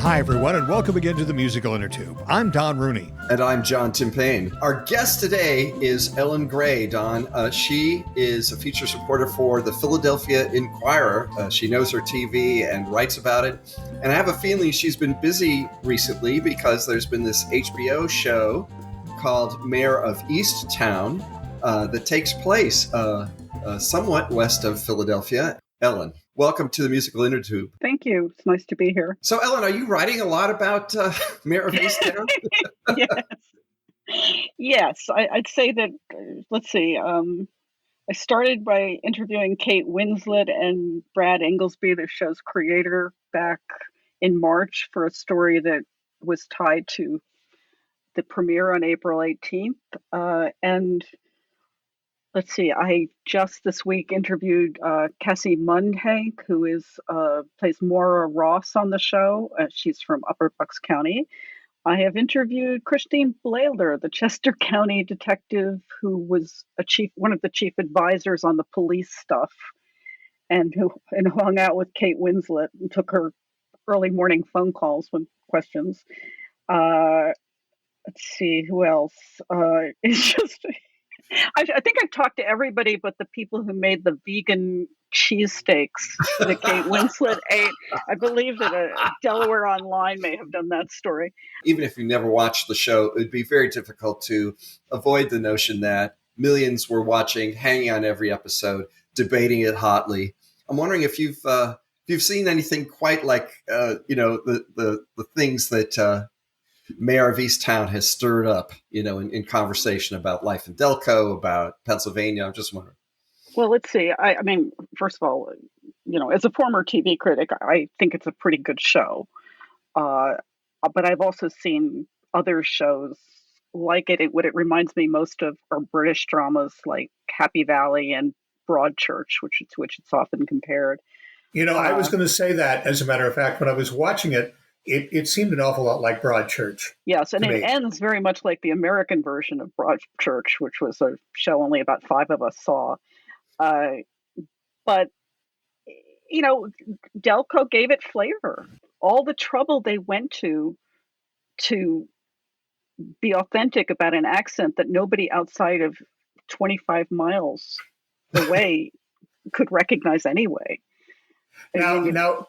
Hi, everyone, and welcome again to the Musical Innertube. I'm Don Rooney. And I'm John Timpane. Our guest today is Ellen Gray, Don. She is a features reporter for the Philadelphia Inquirer. She knows her TV and writes about it. And I have a feeling she's been busy recently because there's been this HBO show called Mare of Easttown that takes place somewhat west of Philadelphia. Ellen, welcome to the Musical Innertube. Thank you. It's nice to be here. So, Ellen, are you writing a lot about Mare of Easttown? Yes, I'd say that, let's see, I started by interviewing Kate Winslet and Brad Inglesby, the show's creator, back in March for a story that was tied to the premiere on April 18th. And let's see, I just this week interviewed Cassie Mundhank, who plays Maura Ross on the show. She's from Upper Bucks County. I have interviewed Christine Blaler, the Chester County detective who was one of the chief advisors on the police stuff, and who hung out with Kate Winslet and took her early morning phone calls with questions. Let's see, who else? It's just... I think I've talked to everybody but the people who made the vegan cheesesteaks that Kate Winslet ate. I believe that Delaware Online may have done that story. Even if you never watched the show, it would be very difficult to avoid the notion that millions were watching, hanging on every episode, debating it hotly. I'm wondering if you've seen anything quite like the things that Mare of Easttown has stirred up, in conversation about life in Delco, about Pennsylvania. I'm just wondering. Well, let's see. I mean, first of all, as a former TV critic, I think it's a pretty good show. But I've also seen other shows like it. What it reminds me most of are British dramas like Happy Valley and Broadchurch, to which it's often compared. I was going to say that, as a matter of fact, when I was watching it, it seemed an awful lot like Broadchurch. Yes, and it ends very much like the American version of Broadchurch, which was a show only about 5 of us saw. But, Delco gave it flavor. All the trouble they went to be authentic about an accent that nobody outside of 25 miles away could recognize anyway. Now,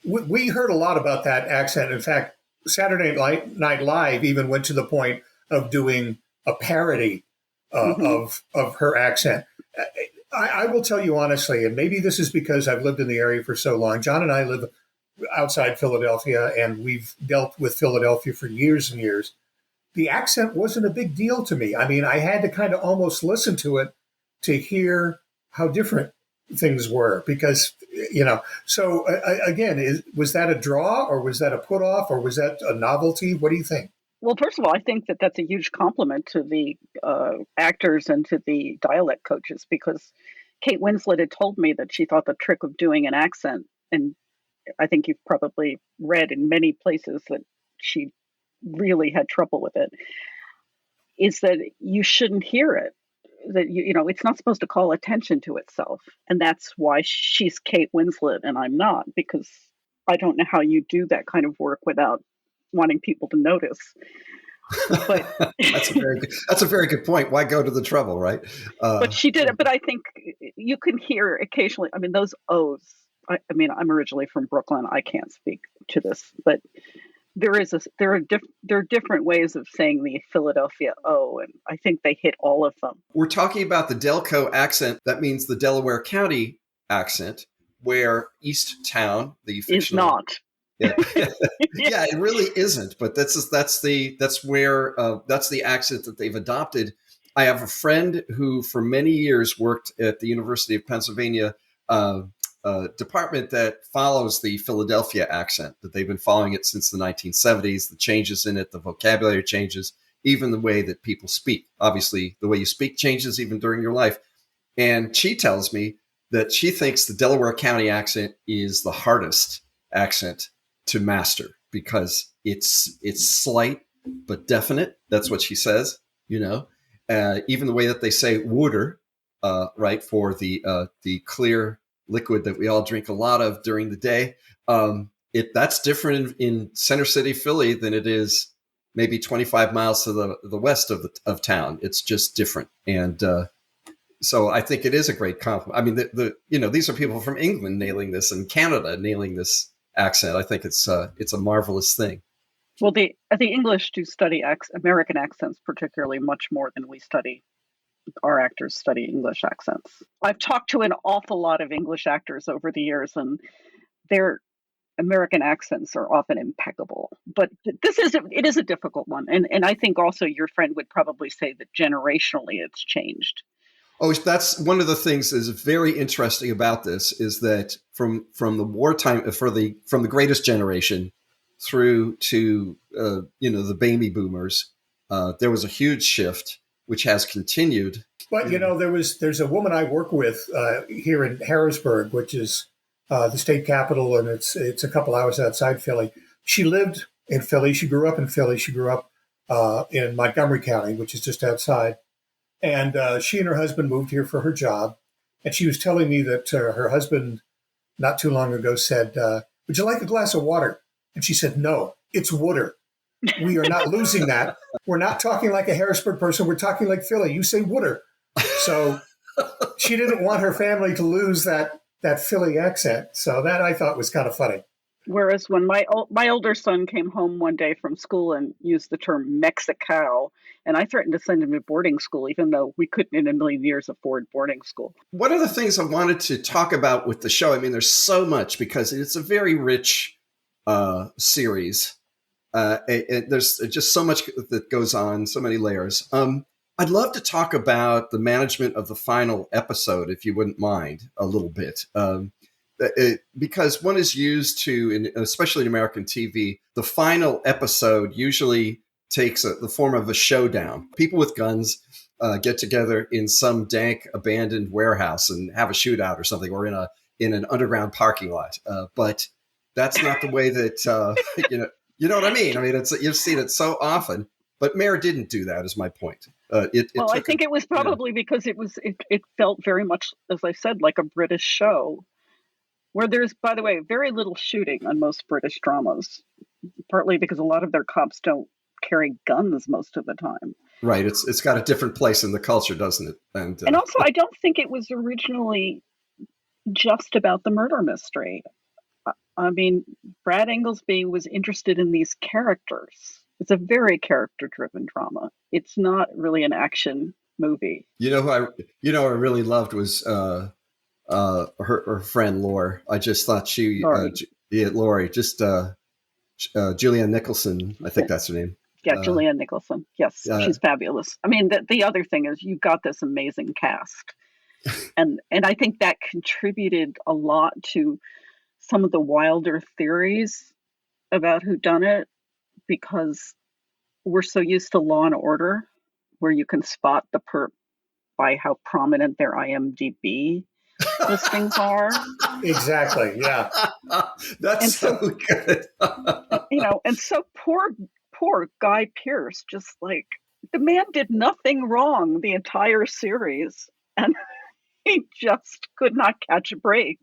we heard a lot about that accent. In fact, Saturday Night Live even went to the point of doing a parody of her accent. I will tell you honestly, and maybe this is because I've lived in the area for so long. John and I live outside Philadelphia, and we've dealt with Philadelphia for years and years. The accent wasn't a big deal to me. I mean, I had to kind of almost listen to it to hear how different things were, because so again, was that a draw, or was that a put off, or was that a novelty? What do you think? Well, first of all, I think that that's a huge compliment to the actors and to the dialect coaches, because Kate Winslet had told me that she thought the trick of doing an accent, and I think you've probably read in many places that she really had trouble with it, is that you shouldn't hear it. That it's not supposed to call attention to itself, and that's why she's Kate Winslet and I'm not, because I don't know how you do that kind of work without wanting people to notice. But that's a very good point. Why go to the trouble, right? But she did it. But I think you can hear occasionally. I mean, those O's. I mean, I'm originally from Brooklyn. I can't speak to this, but there are different ways of saying the Philadelphia O, and I think they hit all of them. We're talking about the Delco accent. That means the Delaware County accent, where Easttown, the fictional, is not. Yeah. Yeah, it really isn't. But that's the accent that they've adopted. I have a friend who, for many years, worked at the University of Pennsylvania department that follows the Philadelphia accent, that they've been following it since the 1970s, the changes in it, the vocabulary changes, even the way that people speak. Obviously, the way you speak changes even during your life. And she tells me that she thinks the Delaware County accent is the hardest accent to master because it's slight but definite. That's what she says, even the way that they say water, right, for the clear liquid that we all drink a lot of during the day. that's different in Center City, Philly, than it is maybe 25 miles to the west of town. It's just different, and so I think it is a great compliment. I mean, these are people from England nailing this, and Canada nailing this accent. I think it's a marvelous thing. Well, the English do study American accents particularly much more than our actors study English accents. I've talked to an awful lot of English actors over the years, and their American accents are often impeccable. But it is a difficult one. And I think also your friend would probably say that generationally it's changed. Oh, that's one of the things that is very interesting about this, is that from the wartime, from the greatest generation through to the baby boomers, there was a huge shift, which has continued. But there's a woman I work with here in Harrisburg, which is the state capital, and it's a couple hours outside Philly. She lived in Philly. She grew up in Philly. She grew up in Montgomery County, which is just outside. And she and her husband moved here for her job. And she was telling me that her husband, not too long ago, said, "Would you like a glass of water?" And she said, "No, it's water. We are not losing that. We're not talking like a Harrisburg person. We're talking like Philly. You say water." So she didn't want her family to lose that Philly accent. So that I thought was kind of funny. Whereas when my older son came home one day from school and used the term Mexicow, and I threatened to send him to boarding school, even though we couldn't in a million years afford boarding school. One of the things I wanted to talk about with the show, I mean, there's so much because it's a very rich series. There's just so much that goes on, so many layers. I'd love to talk about the management of the final episode, if you wouldn't mind, a little bit. Because one is used to, especially in American TV, the final episode usually takes the form of a showdown. People with guns get together in some dank, abandoned warehouse and have a shootout or something, or in an underground parking lot. But that's not the way that you know what I mean. I mean, you've seen it so often. But Mare didn't do that, is my point. I think it was probably because it felt very much, as I said, like a British show, where there's, by the way, very little shooting on most British dramas, partly because a lot of their cops don't carry guns most of the time. Right. It's got a different place in the culture, doesn't it? And also, I don't think it was originally just about the murder mystery. I mean, Brad Inglesby was interested in these characters. It's a very character-driven drama. It's not really an action movie. Who I really loved was her friend Laura. I just thought she, Laurie, just Julianne Nicholson. I think that's her name. Yeah, Julianne Nicholson. Yes, she's fabulous. I mean, the other thing is you've got this amazing cast, and I think that contributed a lot to some of the wilder theories about whodunit, because we're so used to Law and Order, where you can spot the perp by how prominent their IMDb listings are. Exactly. Yeah. That's so good. And so poor Guy Pearce, just like, the man did nothing wrong the entire series, and he just could not catch a break.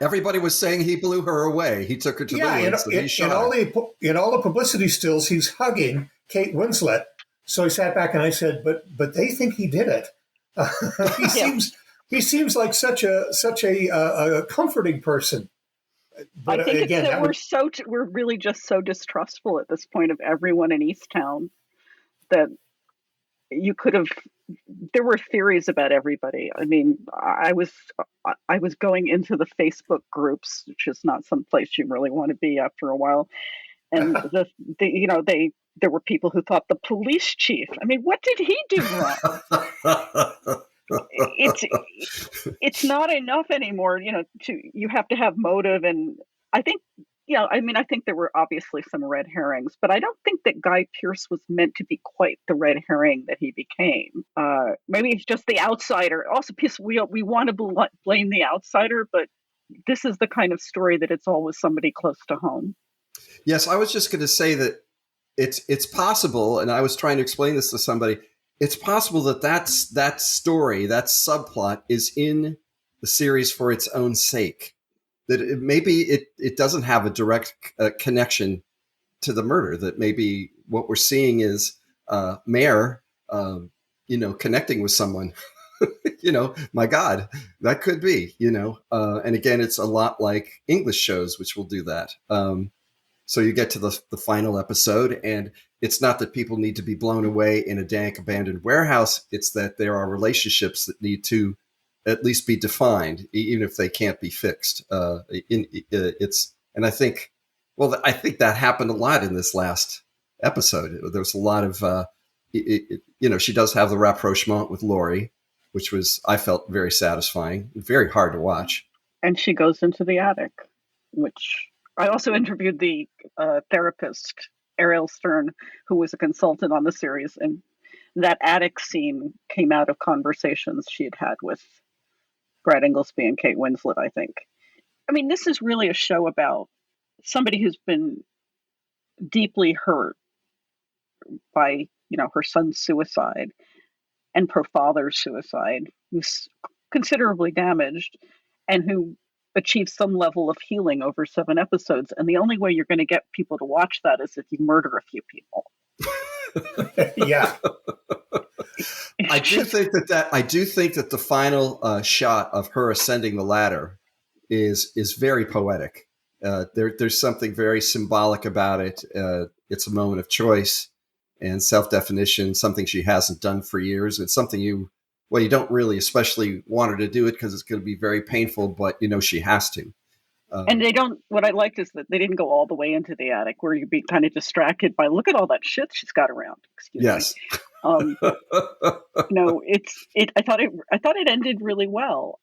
Everybody was saying he blew her away. He took her to the woods and he shot her. In all the publicity stills, he's hugging Kate Winslet. So I sat back and I said, "But they think he did it." He seems like such a comforting person. But I think again, it's that we're really just so distrustful at this point of everyone in Easttown that you could have. There were theories about everybody. I mean, I was going into the Facebook groups, which is not some place you really want to be after a while. And there were people who thought the police chief. I mean, what did he do wrong? It's not enough anymore. You have to have motive, and I think. I think there were obviously some red herrings, but I don't think that Guy Pearce was meant to be quite the red herring that he became. Maybe it's just the outsider. Also, we want to blame the outsider, but this is the kind of story that it's always somebody close to home. Yes, I was just going to say that it's possible, and I was trying to explain this to somebody. It's possible that story, that subplot, is in the series for its own sake. that maybe it doesn't have a direct connection to the murder. That maybe what we're seeing is Mare, connecting with someone. My God, that could be. And again, it's a lot like English shows, which will do that. So you get to the final episode, and it's not that people need to be blown away in a dank, abandoned warehouse. It's that there are relationships that need to at least be defined, even if they can't be fixed. And I think that happened a lot in this last episode. There was a lot of, she does have the rapprochement with Laurie, which I felt very satisfying, very hard to watch. And she goes into the attic, which I also interviewed the therapist, Ariel Stern, who was a consultant on the series. And that attic scene came out of conversations she had had with Brad Inglesby and Kate Winslet, I think. I mean, this is really a show about somebody who's been deeply hurt by, her son's suicide and her father's suicide, who's considerably damaged and who achieved some level of healing over 7 episodes. And the only way you're going to get people to watch that is if you murder a few people. Yeah. I do think that the final shot of her ascending the ladder is very poetic. There's something very symbolic about it. It's a moment of choice and self-definition, something she hasn't done for years. It's something you don't really especially want her to do it because it's going to be very painful, but she has to. And what I liked is that they didn't go all the way into the attic where you'd be kind of distracted by, look at all that shit she's got around. Excuse me. I thought it ended really well,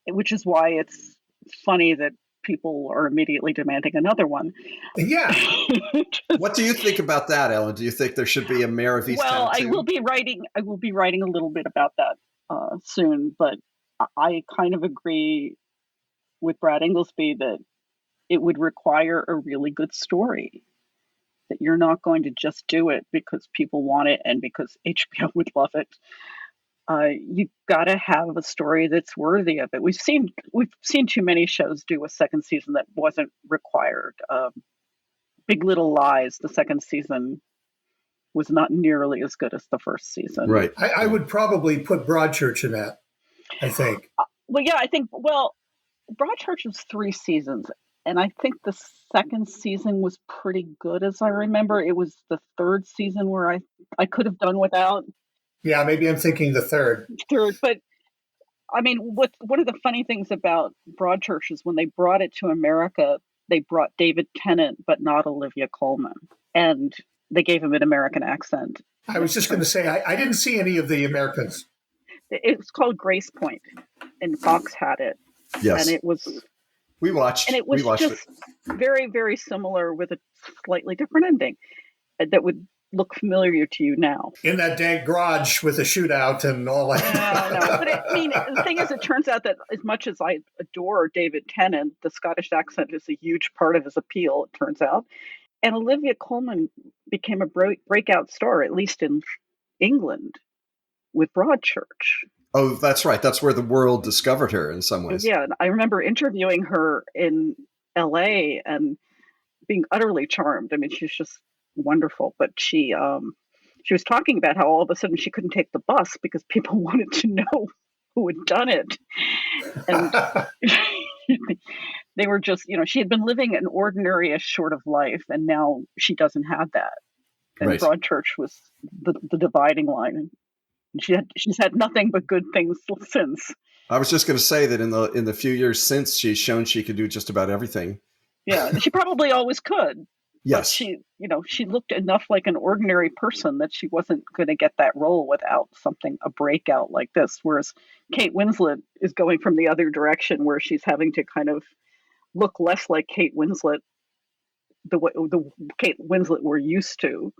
which is why it's funny that people are immediately demanding another one. Yeah. What do you think about that, Ellen? Do you think there should be a Mare of Easttown? Well, I will be writing a little bit about that soon, but I kind of agree with Brad Inglesby that it would require a really good story, that you're not going to just do it because people want it and because HBO would love it. You've got to have a story that's worthy of it. We've seen too many shows do a second season that wasn't required. Big Little Lies, the second season was not nearly as good as the first season. Right. I would probably put Broadchurch in that, I think. Broadchurch was 3 seasons, and I think the second season was pretty good, as I remember. It was the third season where I could have done without. Yeah, maybe I'm thinking the third. But I mean, one of the funny things about Broadchurch is when they brought it to America, they brought David Tennant, but not Olivia Colman, and they gave him an American accent. I was just going to say, I didn't see any of the Americans. It was called Grace Point, and Fox had it. Yes, and we watched it very, very similar with a slightly different ending that would look familiar to you now. In that dank garage with a shootout and all that. No. But the thing is, it turns out that as much as I adore David Tennant, the Scottish accent is a huge part of his appeal, it turns out. And Olivia Colman became a breakout star, at least in England, with Broadchurch. Oh, that's right. That's where the world discovered her in some ways. Yeah, I remember interviewing her in LA and being utterly charmed. I mean, she's just wonderful. But she was talking about how all of a sudden she couldn't take the bus because people wanted to know who had done it. And they were just, she had been living an ordinary-ish sort of life, and now she doesn't have that. And right. Broadchurch was the dividing line. She's had nothing but good things since. I was just going to say that in the few years since, she's shown she could do just about everything. Yeah, she probably always could. Yes. But she looked enough like an ordinary person that she wasn't going to get that role without a breakout like this. Whereas Kate Winslet is going from the other direction, where she's having to kind of look less like Kate Winslet, the Kate Winslet we're used to,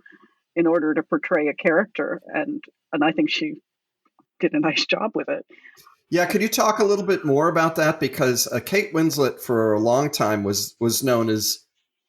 in order to portray a character. And I think she did a nice job with it. Yeah, could you talk a little bit more about that? Because Kate Winslet for a long time was known as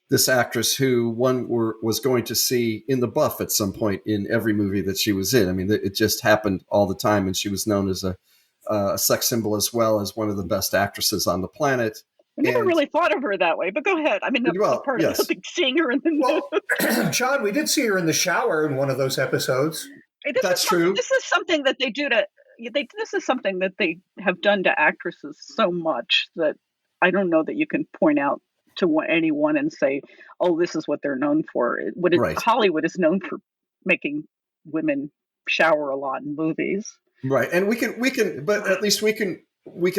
this actress who one was going to see in the buff at some point in every movie that she was in. I mean, it just happened all the time, and she was known as a sex symbol as well as one of the best actresses on the planet. I never really thought of her that way, but go ahead. I mean, the part of seeing her in the well, John, we did see her in the shower in one of those episodes. That's true. This is something that they do this is something that they have done to actresses so much that I don't know that you can point out to anyone and say, "Oh, this is what they're known for." Hollywood is known for making women shower a lot in movies, right? And we can, but at least we can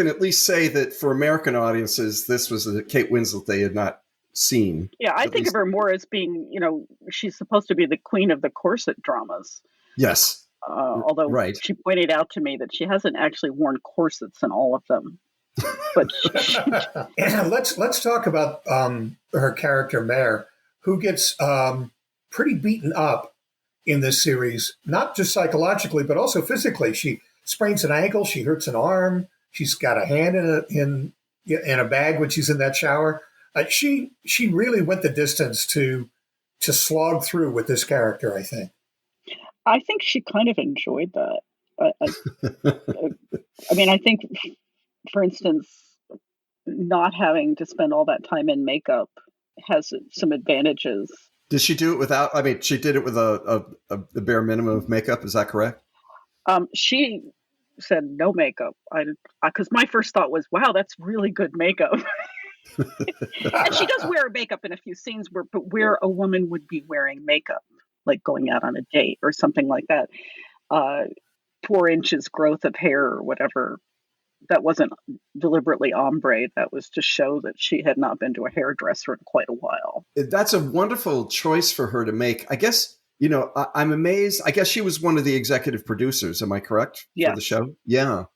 at least say that for American audiences, this was a Kate Winslet they had not seen. Yeah, I think of her more as being, she's supposed to be the queen of the corset dramas. Yes. Although she pointed out to me that she hasn't actually worn corsets in all of them. But let's talk about her character Mare, who gets pretty beaten up in this series, not just psychologically but also physically. She sprains an ankle, she hurts an arm, she's got a hand in a bag when she's in that shower. She really went the distance to slog through with this character, I think. I think she kind of enjoyed that. I mean, I think, for instance, not having to spend all that time in makeup has some advantages. Did she do it without? I mean, she did it with a bare minimum of makeup. Is that correct? She said no makeup. Because my first thought was, wow, that's really good makeup. And she does wear makeup in a few scenes where a woman would be wearing makeup, like going out on a date or something like that. 4 inches growth of hair or whatever. That wasn't deliberately ombre. That was to show that she had not been to a hairdresser in quite a while. That's a wonderful choice for her to make. I guess, I'm amazed. I guess she was one of the executive producers. Am I correct? Yeah. For the show? Yeah.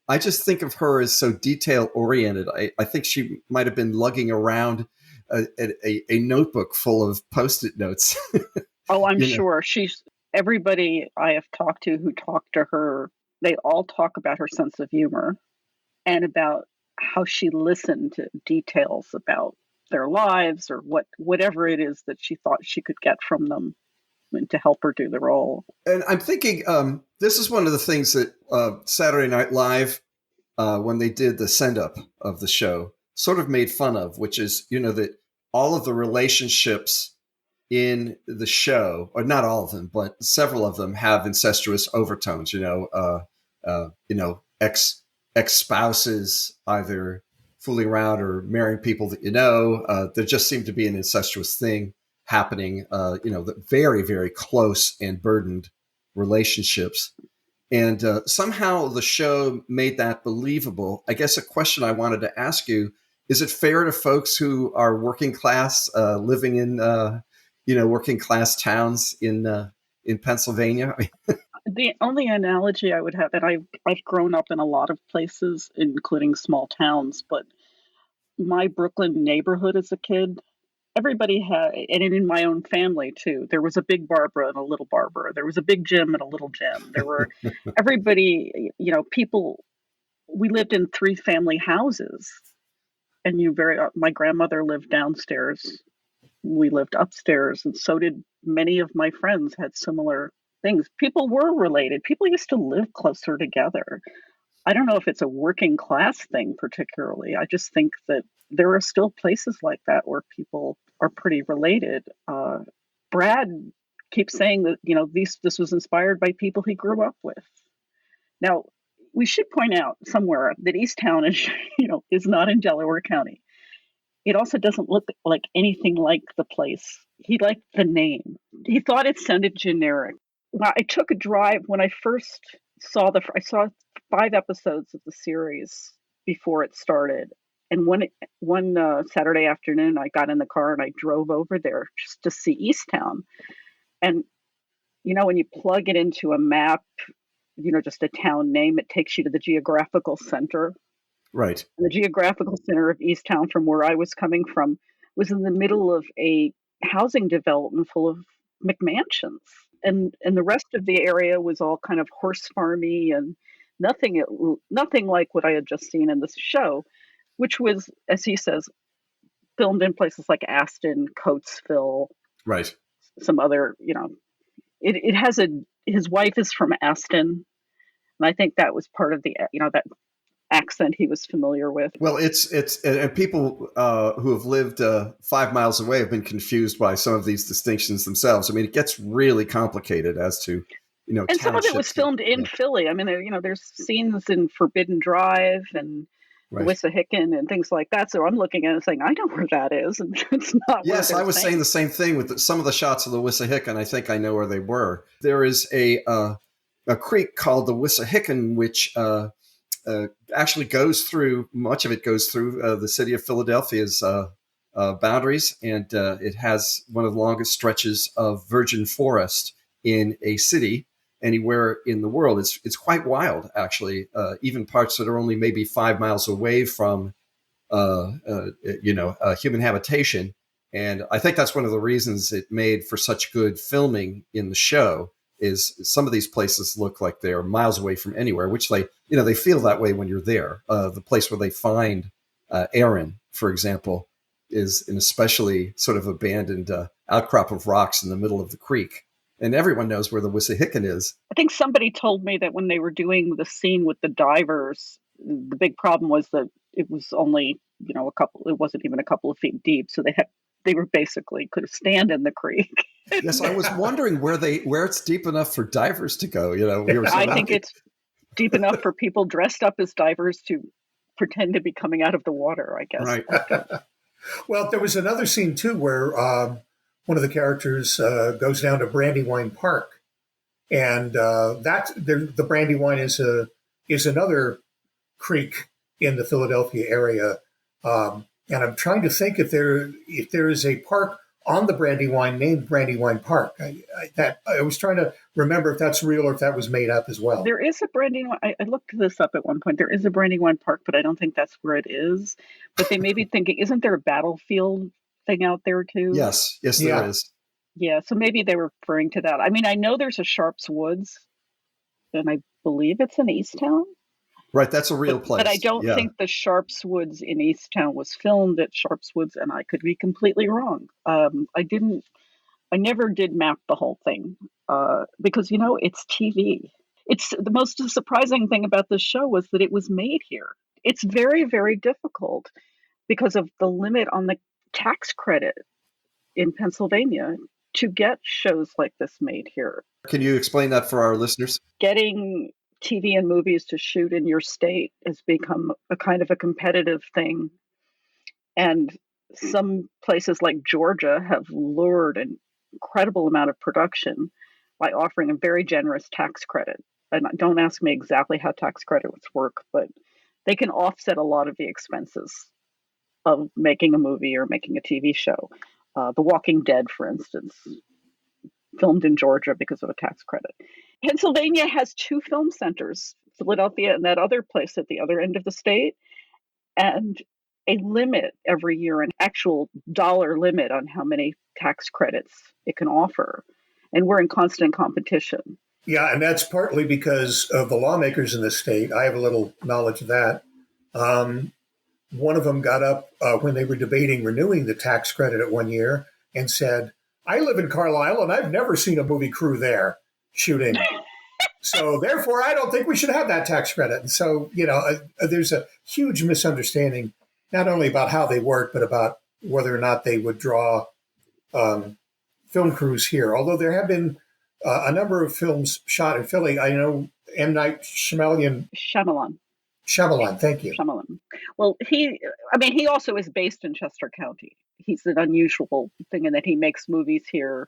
I just think of her as so detail oriented. I think she might have been lugging around a notebook full of Post-it notes. Oh, I'm sure. Everybody I have talked to who talked to her, they all talk about her sense of humor and about how she listened to details about their lives or whatever it is that she thought she could get from them to help her do the role. And I'm thinking this is one of the things that Saturday Night Live, when they did the send-up of the show, sort of made fun of, which is, that all of the relationships in the show, or not all of them, but several of them have incestuous overtones, ex-spouses either fooling around or marrying people that there just seemed to be an incestuous thing happening, the very, very close and burdened relationships. And somehow the show made that believable. I guess a question I wanted to ask you, is it fair to folks who are working class, living in, working class towns in Pennsylvania? The only analogy I would have, and I've grown up in a lot of places, including small towns, but my Brooklyn neighborhood as a kid, everybody had, and in my own family too, there was a big Barbara and a little Barbara. There was a big Jim and a little Jim. There were everybody, people. We lived in 3-family houses, and my grandmother lived downstairs. We lived upstairs, and so did many of my friends. Had similar things. People were related. People used to live closer together. I don't know if it's a working class thing particularly. I just think that there are still places like that where people are pretty related. Brad keeps saying that, this was inspired by people he grew up with. Now, we should point out somewhere that Easttown is not in Delaware County. It also doesn't look like anything like the place. He liked the name. He thought it sounded generic. Well, I took a drive when I first saw I saw 5 episodes of the series before it started. And one Saturday afternoon, I got in the car and I drove over there just to see Easttown. And, when you plug it into a map, just a town name, it takes you to the geographical center. Right. And the geographical center of Easttown, from where I was coming from, was in the middle of a housing development full of McMansions. And the rest of the area was all kind of horse farmy and nothing like what I had just seen in this show, which was, as he says, filmed in places like Aston, Coatesville, right? Some other, it has his wife is from Aston, and I think that was part of the, that accent he was familiar with. Well, it's and people who have lived 5 miles away have been confused by some of these distinctions themselves. I mean, it gets really complicated as to, And some of it was townships. filmed in Philly. I mean, there's scenes in Forbidden Drive and Right. Wissahickon and things like that. So I'm looking at it saying, I know where that is. And it's not Yes, where I was saying the same thing with some of the shots of the Wissahickon. I think I know where they were. There is a creek called the Wissahickon, which actually goes through, much of it goes through the city of Philadelphia's boundaries, and it has one of the longest stretches of virgin forest in a city anywhere in the world. It's quite wild, actually. Even parts that are only maybe 5 miles away from human habitation. And I think that's one of the reasons it made for such good filming in the show. Is some of these places look like they're miles away from anywhere, which they feel that way when you're there. The place where they find Aaron, for example, is an especially sort of abandoned outcrop of rocks in the middle of the creek. And everyone knows where the Wissahickon is. I think somebody told me that when they were doing the scene with the divers, the big problem was that it was only, it wasn't even a couple of feet deep. So they were basically could have stand in the creek. Yes, I was wondering where it's deep enough for divers to go. I think it's deep enough for people dressed up as divers to pretend to be coming out of the water, I guess. Right. Well, there was another scene too where one of the characters goes down to Brandywine Park, and the Brandywine is another creek in the Philadelphia area, and I'm trying to think if there is a park on the Brandywine named Brandywine Park. I was trying to remember if that's real or if that was made up as well. There is a Brandywine. I looked this up at one point. There is a Brandywine Park, but I don't think that's where it is. But they may be thinking, isn't there a battlefield thing out there too? Yes, there is. Yeah, so maybe they were referring to that. I mean, I know there's a Sharps Woods, and I believe it's in Easttown. Right, that's a real place. But I don't think the Sharps Woods in Easttown was filmed at Sharps Woods, and I could be completely wrong. I never did map the whole thing because, it's TV. It's the most surprising thing about this show was that it was made here. It's very, very difficult because of the limit on the tax credit in Pennsylvania to get shows like this made here. Can you explain that for our listeners? Getting TV and movies to shoot in your state has become a kind of a competitive thing. And some places like Georgia have lured an incredible amount of production by offering a very generous tax credit. And don't ask me exactly how tax credits work, but they can offset a lot of the expenses of making a movie or making a TV show. The Walking Dead, for instance, filmed in Georgia because of a tax credit. Pennsylvania has 2 film centers, Philadelphia and that other place at the other end of the state, and a limit every year, an actual dollar limit on how many tax credits it can offer. And we're in constant competition. Yeah, and that's partly because of the lawmakers in the state. I have a little knowledge of that. One of them got up when they were debating renewing the tax credit at one year and said, I live in Carlisle and I've never seen a movie crew there shooting. So therefore, I don't think we should have that tax credit. And so, there's a huge misunderstanding, not only about how they work, but about whether or not they would draw film crews here. Although there have been a number of films shot in Philly. I know M. Night Shyamalan, thank you. Shyamalan. Well, he also is based in Chester County. He's an unusual thing in that he makes movies here,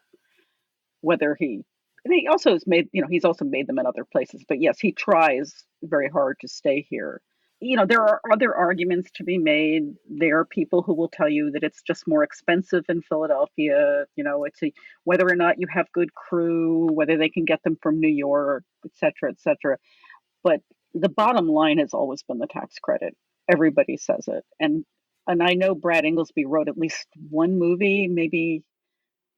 he also has made, he's also made them in other places. But yes, he tries very hard to stay here. There are other arguments to be made. There are people who will tell you that it's just more expensive in Philadelphia. It's whether or not you have good crew, whether they can get them from New York, et cetera, et cetera. But the bottom line has always been the tax credit. Everybody says it. And I know Brad Inglesby wrote at least one movie, maybe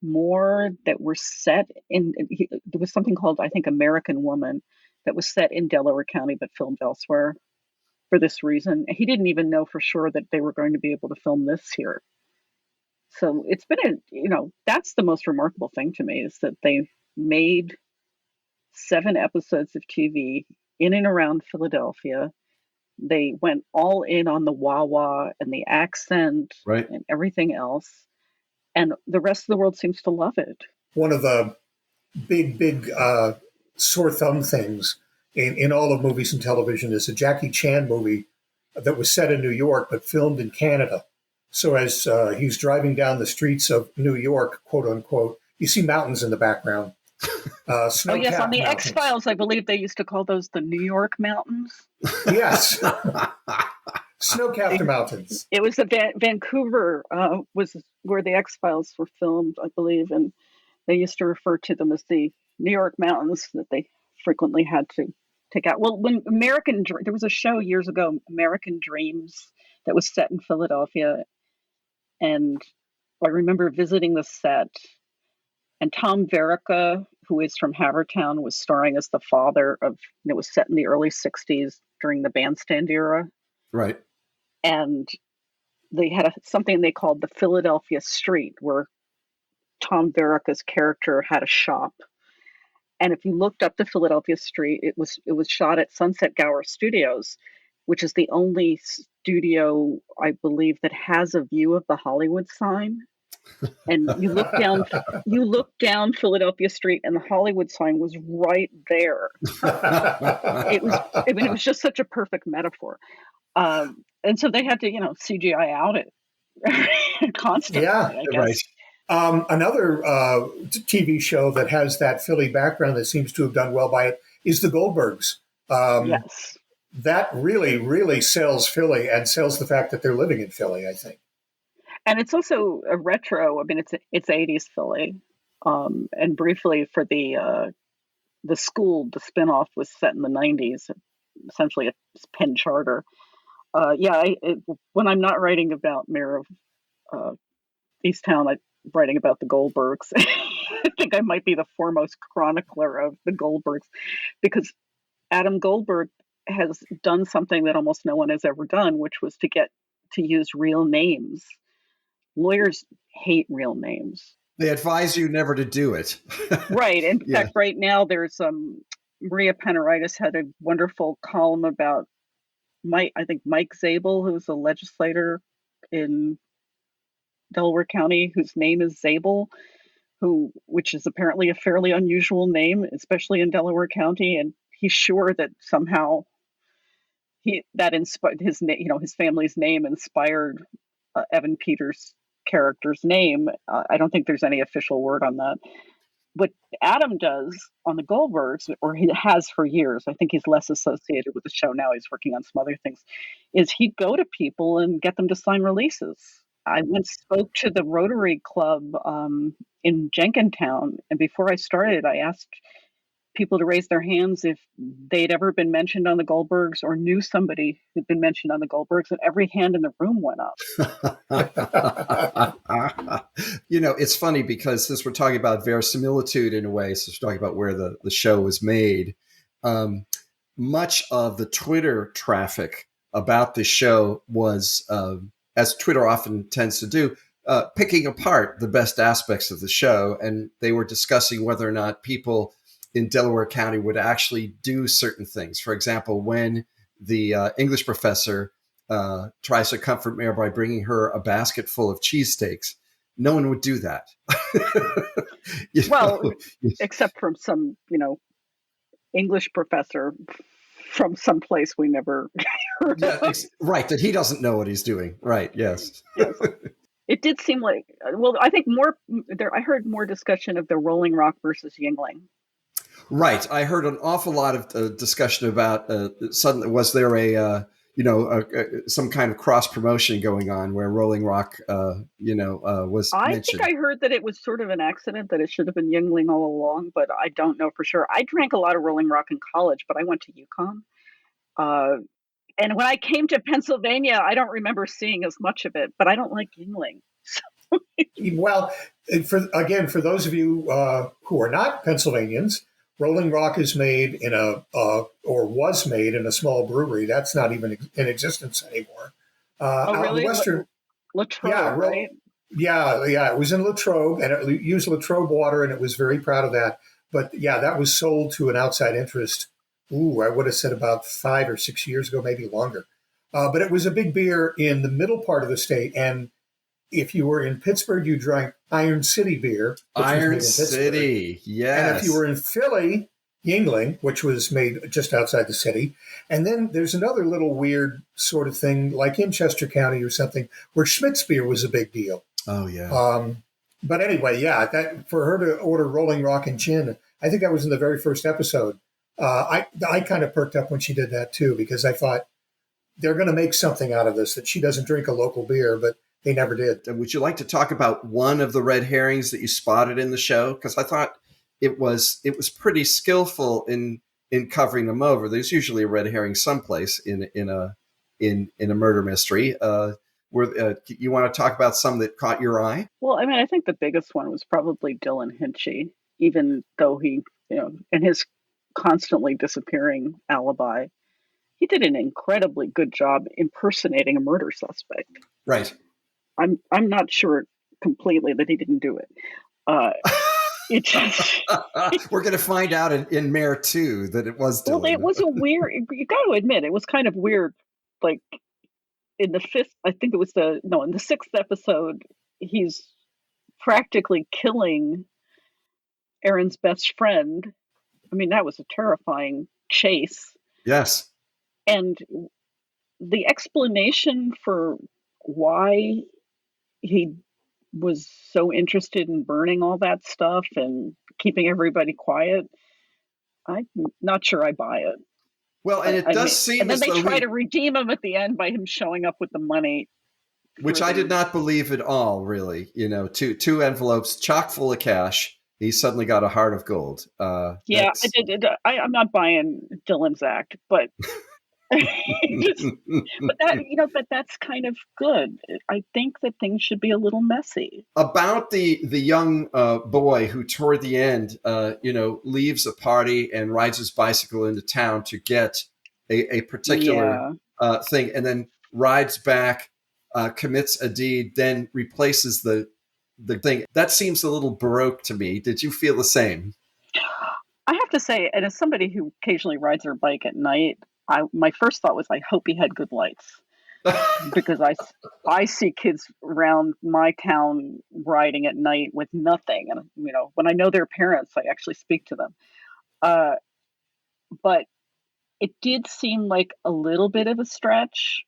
more, that were set in, there was something called, I think, American Woman, that was set in Delaware County but filmed elsewhere for this reason. He didn't even know for sure that they were going to be able to film this here. So it's been that's the most remarkable thing to me, is that they made 7 episodes of TV in and around Philadelphia They went all in on the Wawa and the accent Right. and everything else. And the rest of the world seems to love it. One of the big sore thumb things in all of movies and television is a Jackie Chan movie that was set in New York but filmed in Canada. So as he's driving down the streets of New York, quote unquote, you see mountains in the background. Oh, yes. On the X-Files, I believe they used to call those the New York Mountains. Yes. Snow-capped mountains. It was Vancouver was where the X-Files were filmed, I believe, and they used to refer to them as the New York Mountains that they frequently had to take out. Well, when there was a show years ago, American Dreams, that was set in Philadelphia, and I remember visiting the set, and Tom Verica, who is from Havertown, was starring as the father of. It was set in the early '60s during the Bandstand era, Right. and they had something they called the Philadelphia Street, where Tom Verica's character had a shop. And if you looked up the Philadelphia Street, it was shot at Sunset Gower Studios, which is the only studio, I believe, that has a view of the Hollywood sign. And you look down Philadelphia Street, and the Hollywood sign was right there. It was just such a perfect metaphor. And so they had to, CGI out it constantly. Yeah, I guess. Right. Another TV show that has that Philly background that seems to have done well by it is The Goldbergs. Yes. That really, really sells Philly and sells the fact that they're living in Philly, I think. And it's also a retro. I mean, it's 80s Philly. And briefly for the school, the spinoff was set in the 90s, essentially a Penn Charter. When I'm not writing about Mare of Easttown, I'm writing about the Goldbergs. I think I might be the foremost chronicler of the Goldbergs, because Adam Goldberg has done something that almost no one has ever done, which was to get to use real names. Lawyers hate real names. They advise you never to do it. Right. In fact, right now there's Maria Penaritis had a wonderful column about Mike Zabel, who's a legislator in Delaware County, whose name is Zabel, which is apparently a fairly unusual name, especially in Delaware County. And he's sure that somehow inspired his family's name inspired Evan Peters' character's name. I don't think there's any official word on that. What Adam does on the Goldbergs, or he has for years, I think he's less associated with the show now, he's working on some other things, is he'd go to people and get them to sign releases. I once spoke to the Rotary Club in Jenkintown, and before I started, I asked people to raise their hands if they'd ever been mentioned on the Goldbergs or knew somebody who'd been mentioned on the Goldbergs, and every hand in the room went up. It's funny because since we're talking about verisimilitude in a way, since we're talking about where the show was made, much of the Twitter traffic about the show was, as Twitter often tends to do, picking apart the best aspects of the show. And they were discussing whether or not people in Delaware County would actually do certain things. For example, when the English professor tries to comfort Mare by bringing her a basket full of cheesesteaks, no one would do that. Except from some, English professor from some place we never heard of. Right, that he doesn't know what he's doing. Right, yes. Yes. It did seem like, I think I heard more discussion of the Rolling Rock versus Yingling. Right. I heard an awful lot of discussion about suddenly was there some kind of cross promotion going on where Rolling Rock was mentioned. I think I heard that it was sort of an accident, that it should have been Yingling all along, but I don't know for sure. I drank a lot of Rolling Rock in college, but I went to UConn. And when I came to Pennsylvania, I don't remember seeing as much of it, but I don't like Yingling. Well, for those of you who are not Pennsylvanians, Rolling Rock is made was made in a small brewery. That's not even in existence anymore. Really? Latrobe, right? Yeah. It was in Latrobe, and it used Latrobe water, and it was very proud of that. But yeah, that was sold to an outside interest I would have said about 5 or 6 years ago, maybe longer. But it was a big beer in the middle part of the state. And if you were in Pittsburgh, you drank Iron City beer, which was made Iron in Pittsburgh. City, yes. And if you were in Philly, Yingling, which was made just outside the city. And then there's another little weird sort of thing, like in Chester County or something, where Schmidt's beer was a big deal. Oh, yeah. But anyway, yeah, that for her to order Rolling Rock and Gin, I think that was in the very first episode. I kind of perked up when she did that too, because I thought they're going to make something out of this, that she doesn't drink a local beer, but they never did. Would you like to talk about one of the red herrings that you spotted in the show? Because I thought it was pretty skillful in covering them over. There's usually a red herring someplace in a murder mystery. You want to talk about some that caught your eye? Well, I mean, I think the biggest one was probably Dylan Hinchy, even though he, in his constantly disappearing alibi, he did an incredibly good job impersonating a murder suspect. Right. I'm not sure completely that he didn't do it. It just, we're going to find out in Mare 2 that it was Dylan. Well, it was a weird. You got to admit, it was kind of weird. Like in the in the sixth episode, he's practically killing Aaron's best friend. I mean, that was a terrifying chase. Yes. And the explanation for why he was so interested in burning all that stuff and keeping everybody quiet, I'm not sure I buy it. Well, and it does seem and then they try to redeem him at the end by him showing up with the money. Which I did not believe at all, really. Two envelopes chock full of cash. He suddenly got a heart of gold. Yeah, I'm not buying Dylan's act, but but that's kind of good. I think that things should be a little messy. About the young boy who toward the end, leaves a party and rides his bicycle into town to get a particular thing, and then rides back, commits a deed, then replaces the thing. That seems a little Baroque to me. Did you feel the same? I have to say, and as somebody who occasionally rides her bike at night, my first thought was, I hope he had good lights, because I see kids around my town riding at night with nothing, and when I know their parents, I actually speak to them. But it did seem like a little bit of a stretch,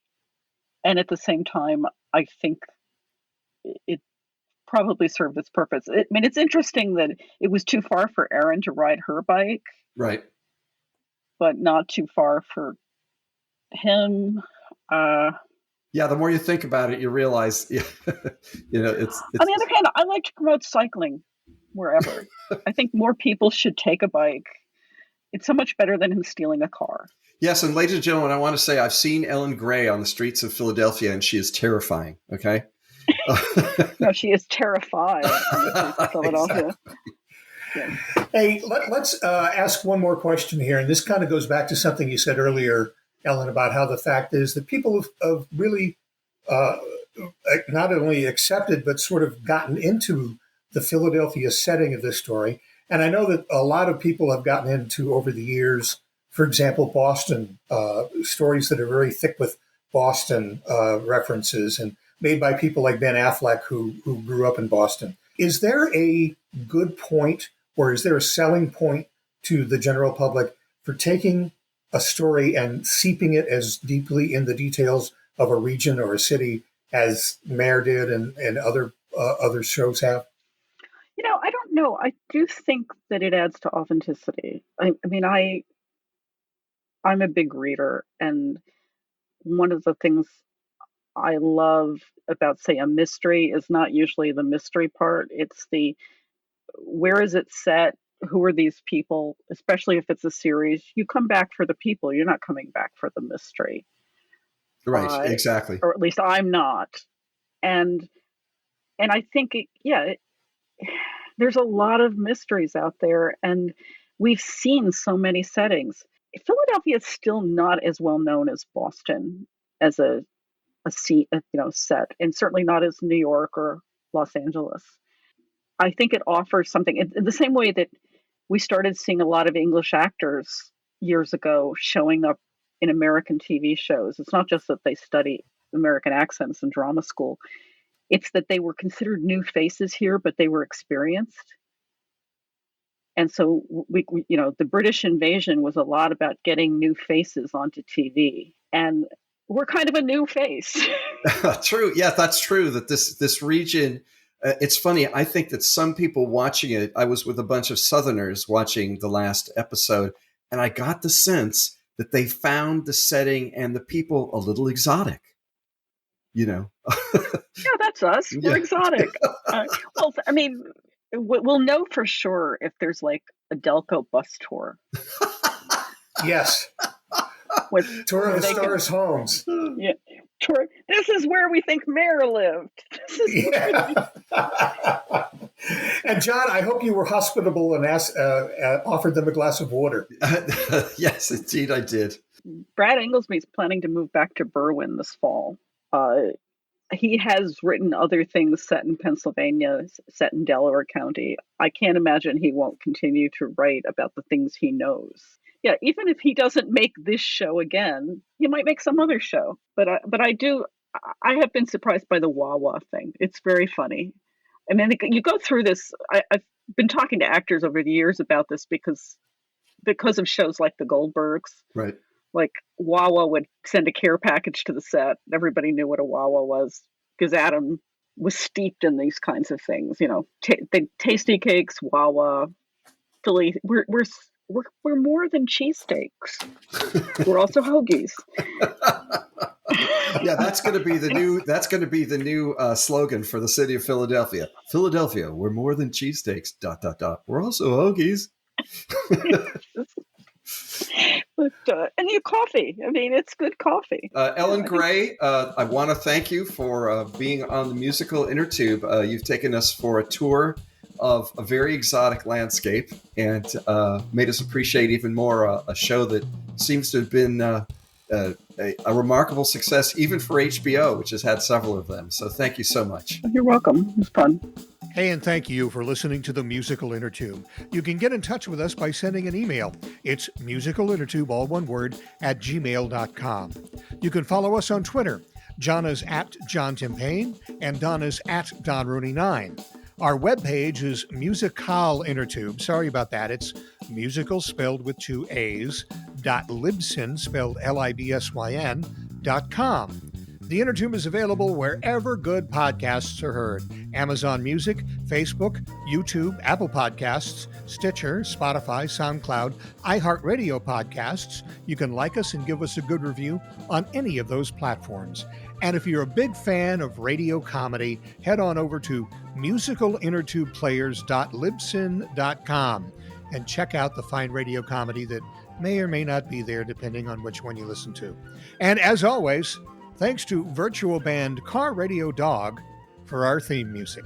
and at the same time, I think it probably served its purpose. I mean, it's interesting that it was too far for Erin to ride her bike, right? But not too far for him. Yeah, the more you think about it, you realize, it's. On the other hand, I like to promote cycling wherever. I think more people should take a bike. It's so much better than him stealing a car. Yes, and ladies and gentlemen, I want to say I've seen Ellen Gray on the streets of Philadelphia, and she is terrifying. Okay. No, she is terrified on the streets of Philadelphia. Exactly. Yeah. Hey, let's ask one more question here. And this kind of goes back to something you said earlier, Ellen, about how the fact is that people have really not only accepted, but sort of gotten into the Philadelphia setting of this story. And I know that a lot of people have gotten into, over the years, for example, Boston, stories that are very thick with Boston references and made by people like Ben Affleck, who grew up in Boston. Is there a good point, or is there a selling point to the general public for taking a story and seeping it as deeply in the details of a region or a city as Mare did and other shows have? I don't know. I do think that it adds to authenticity. I mean, I'm a big reader, and one of the things I love about, say, a mystery is not usually the mystery part. It's the, where is it set? Who are these people? Especially if it's a series, you come back for the people. You're not coming back for the mystery. Right, exactly. Or at least I'm not. And I think, there's a lot of mysteries out there, and we've seen so many settings. Philadelphia is still not as well known as Boston as a set, and certainly not as New York or Los Angeles. I think it offers something in the same way that we started seeing a lot of English actors, years ago showing up in American TV shows. It's not just that they study American accents in drama school. It's that they were considered new faces here, but they were experienced. And so the British invasion was a lot about getting new faces onto TV. And we're kind of a new face. True. Yeah, that's true. That this region, it's funny. I think that some people watching it, I was with a bunch of Southerners watching the last episode, and I got the sense that they found the setting and the people a little exotic. Yeah, that's us. We're exotic. Well, I mean, we'll know for sure if there's like a Delco bus tour. Yes. Tour of the Stars homes. Yeah. Tour. This is where we think Mare lived. And John, I hope you were hospitable and offered them a glass of water. Yes, indeed I did. Brad Inglesby's planning to move back to Berwyn this fall. He has written other things set in Pennsylvania, set in Delaware County. I can't imagine he won't continue to write about the things he knows. Yeah, even if he doesn't make this show again, he might make some other show. But I have been surprised by the Wawa thing. It's very funny. I mean, you go through this. I've been talking to actors over the years about this because of shows like The Goldbergs. Right. Like Wawa would send a care package to the set. Everybody knew what a Wawa was because Adam was steeped in these kinds of things. The tasty cakes, Wawa, Philly. We're more than cheesesteaks. We're also hoagies. Yeah, that's going to be the new slogan for the city of Philadelphia. Philadelphia, we're more than cheesesteaks. ... We're also hoagies. But and your coffee. I mean, it's good coffee. Ellen Gray, I want to thank you for being on the musical Innertube. You've taken us for a tour of a very exotic landscape and made us appreciate even more a show that seems to have been a remarkable success, even for HBO, which has had several of them. So thank you so much. You're welcome. It was fun. Hey, and thank you for listening to the Musical Innertube. You can get in touch with us by sending an email. It's musicalinnertube, all one word, @gmail.com. You can follow us on Twitter. John is @JohnTimpain and Don is @DonRooney9. Our webpage is Musical Innertube. Sorry about that. It's musical spelled with 2 A's, .libsyn spelled LIBSYN.com. The Innertube is available wherever good podcasts are heard. Amazon Music, Facebook, YouTube, Apple Podcasts, Stitcher, Spotify, SoundCloud, iHeartRadio podcasts. You can like us and give us a good review on any of those platforms. And if you're a big fan of radio comedy, head on over to musicalinnertubeplayers.libsyn.com and check out the fine radio comedy that may or may not be there depending on which one you listen to. And as always, thanks to virtual band Car Radio Dog for our theme music.